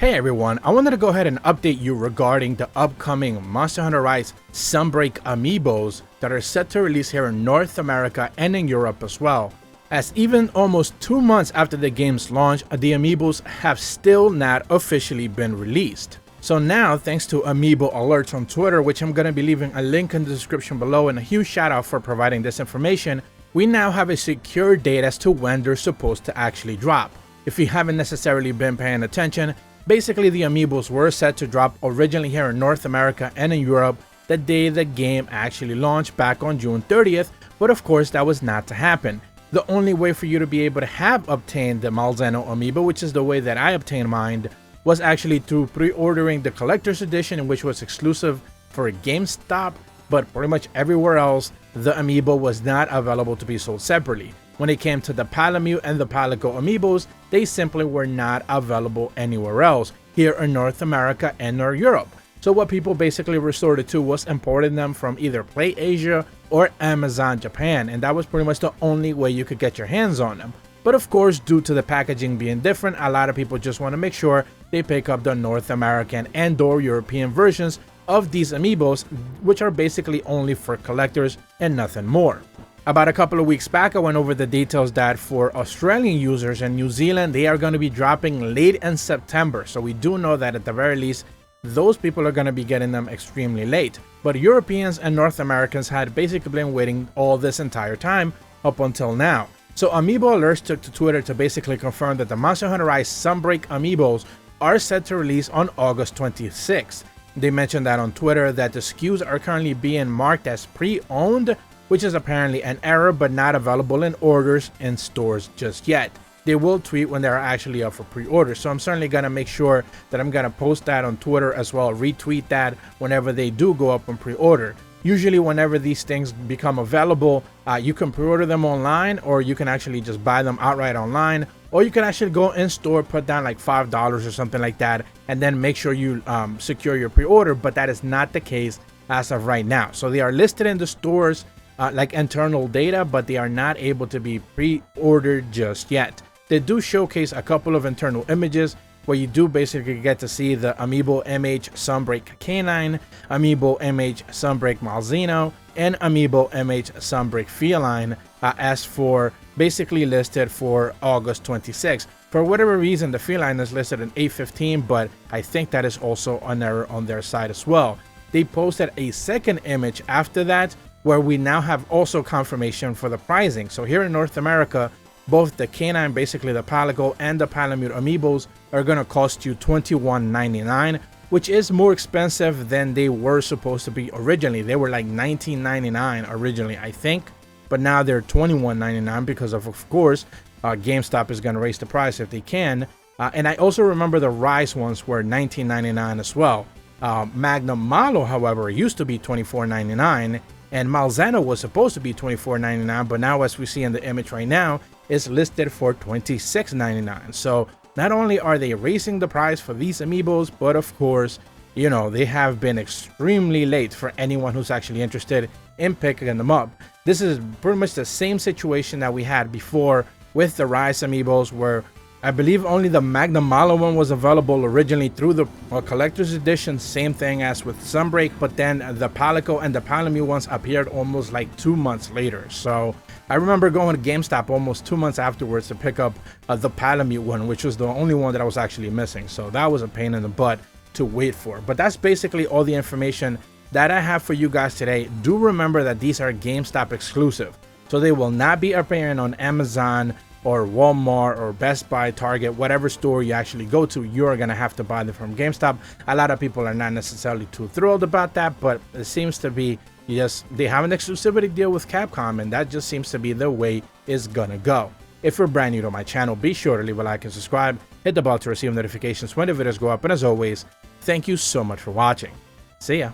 Hey everyone, I wanted to go ahead and update you regarding the upcoming Monster Hunter Rise Sunbreak Amiibos that are set to release here in North America and in Europe as well. As even almost 2 months after the game's launch, the Amiibos have still not officially been released. So now, thanks to Amiibo Alerts on Twitter, which I'm going to be leaving a link in the description below, and a huge shout out for providing this information, we now have a secure date as to when they're supposed to actually drop. If you haven't necessarily been paying attention, basically the Amiibos were set to drop originally here in North America and in Europe the day the game actually launched back on June 30th, but of course that was not to happen. The only way for you to be able to have obtained the Malzeno Amiibo, which is the way that I obtained mine, was actually through pre-ordering the collector's edition, which was exclusive for GameStop, but pretty much everywhere else the Amiibo was not available to be sold separately. When it came to the Palamute and the Palico Amiibos, they simply were not available anywhere else here in North America and or Europe. So what people basically resorted to was importing them from either Play Asia or Amazon Japan, and that was pretty much the only way you could get your hands on them. But of course, due to the packaging being different, a lot of people just want to make sure they pick up the North American and or European versions of these Amiibos, which are basically only for collectors and nothing more. About a couple of weeks back, I went over the details that for Australian users and New Zealand, they are going to be dropping late in September. So we do know that at the very least, those people are going to be getting them extremely late. But Europeans and North Americans had basically been waiting all this entire time up until now. So Amiibo Alerts took to Twitter to basically confirm that the Monster Hunter Rise Sunbreak Amiibos are set to release on August 26th. They mentioned that on Twitter that the SKUs are currently being marked as pre-owned, which is apparently an error but not available in orders in stores just yet. They will tweet when they're actually up for pre-order, so I'm certainly going to make sure that I'm going to post that on Twitter as well, retweet that whenever they do go up on pre-order. Usually whenever these things become available, you can pre-order them online, or you can actually just buy them outright online, or you can actually go in store, put down like $5 or something like that, and then make sure you secure your pre-order. But that is not the case as of right now. So they are listed in the stores like internal data, but they are not able to be pre-ordered just yet. They do showcase a couple of internal images where you do basically get to see the Amiibo MH Sunbreak Canine, Amiibo MH Sunbreak Malzeno, and Amiibo MH Sunbreak Feline as for basically listed for August 26th. For whatever reason, the Feline is listed in 815, but I think that is also an error on their side as well. They posted a second image after that where we now have also confirmation for the pricing. So here in North America, both the Canine, basically the Palico, and the Palamute Amiibos are going to cost you $21.99, which is more expensive than they were supposed to be originally. They were like $19.99 originally, I think, but now they're $21.99 because of course, GameStop is going to raise the price if they can. And I also remember the Rise ones were $19.99 as well. Magnamalo, however, used to be $24.99, and Malzeno was supposed to be $24.99, but now, as we see in the image right now, is listed for $26.99. So not only are they raising the price for these Amiibos, but of course, you know, they have been extremely late for anyone who's actually interested in picking them up. This is pretty much the same situation that we had before with the Rise Amiibos, where I believe only the Magnamalo one was available originally through the collector's edition, same thing as with Sunbreak, but then the Palico and the Palamute ones appeared almost like 2 months later. So I remember going to GameStop almost 2 months afterwards to pick up the Palamute one, which was the only one that I was actually missing. So that was a pain in the butt to wait for. But that's basically all the information that I have for you guys today. Do remember that these are GameStop exclusive, so they will not be appearing on Amazon or Walmart or Best Buy, Target, whatever store you actually go to. You're gonna have to buy them from GameStop. A lot of people are not necessarily too thrilled about that, but it seems to be, yes, they have an exclusivity deal with Capcom, and that just seems to be the way it's gonna go. If you're brand new to my channel, be sure to leave a like and subscribe, hit the bell to receive notifications when the videos go up, and as always, thank you so much for watching. See ya.